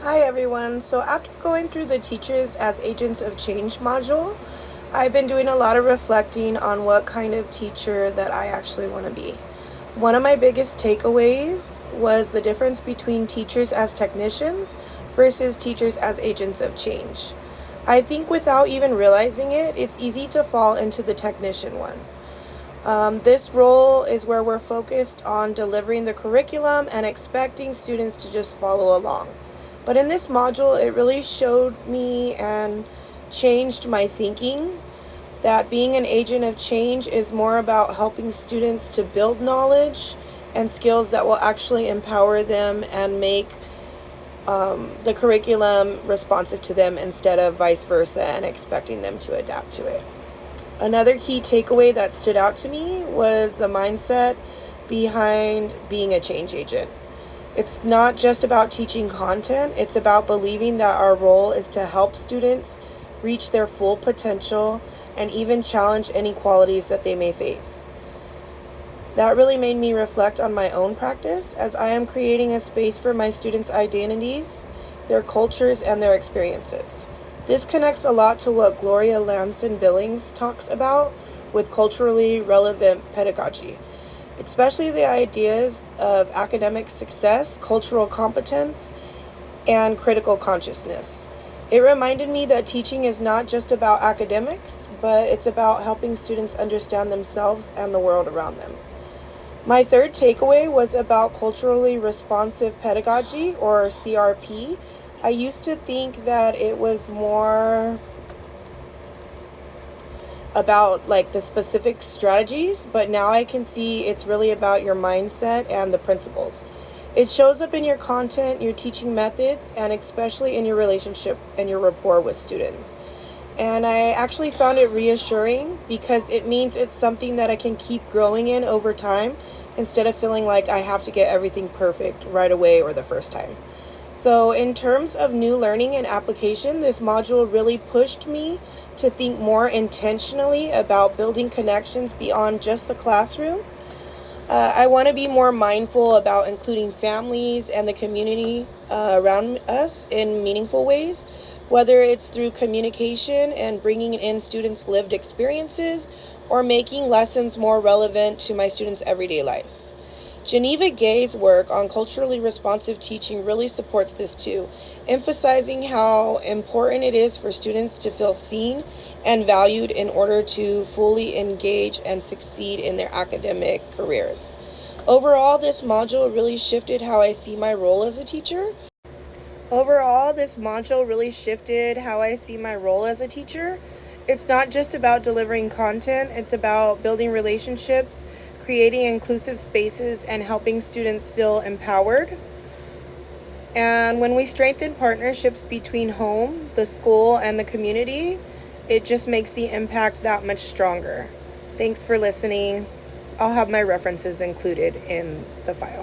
Hi everyone. So after going through the Teachers as Agents of Change module, I've been doing a lot of reflecting on what kind of teacher that I actually want to be. One of my biggest takeaways was the difference between teachers as technicians versus teachers as agents of change. I think without even realizing it, it's easy to fall into the technician one. This role is where we're focused on delivering the curriculum and expecting students to just follow along. But in this module, it really showed me and changed my thinking that being an agent of change is more about helping students to build knowledge and skills that will actually empower them and make the curriculum responsive to them instead of vice versa and expecting them to adapt to it. Another key takeaway that stood out to me was the mindset behind being a change agent. It's not just about teaching content, it's about believing that our role is to help students reach their full potential and even challenge inequalities that they may face. That really made me reflect on my own practice as I am creating a space for my students' identities, their cultures, and their experiences. This connects a lot to what Gloria Lamson-Billings talks about with culturally relevant pedagogy, especially the ideas of academic success, cultural competence, and critical consciousness. It reminded me that teaching is not just about academics, but it's about helping students understand themselves and the world around them. My third takeaway was about culturally responsive pedagogy, or CRP. I used to think that it was more about the specific strategies, but now I can see it's really about your mindset and the principles. It shows up in your content, your teaching methods, and especially in your relationship and your rapport with students. And I actually found it reassuring because it means it's something that I can keep growing in over time instead of feeling like I have to get everything perfect right away or the first time. So in terms of new learning and application, this module really pushed me to think more intentionally about building connections beyond just the classroom. I want to be more mindful about including families and the community around us in meaningful ways, whether it's through communication and bringing in students' lived experiences or making lessons more relevant to my students' everyday lives. Geneva Gay's work on culturally responsive teaching really supports this too, emphasizing how important it is for students to feel seen and valued in order to fully engage and succeed in their academic careers. Overall, this module really shifted how I see my role as a teacher. It's not just about delivering content, it's about building relationships, creating inclusive spaces, and helping students feel empowered. And when we strengthen partnerships between home, the school, and the community, it just makes the impact that much stronger. Thanks for listening. I'll have my references included in the file.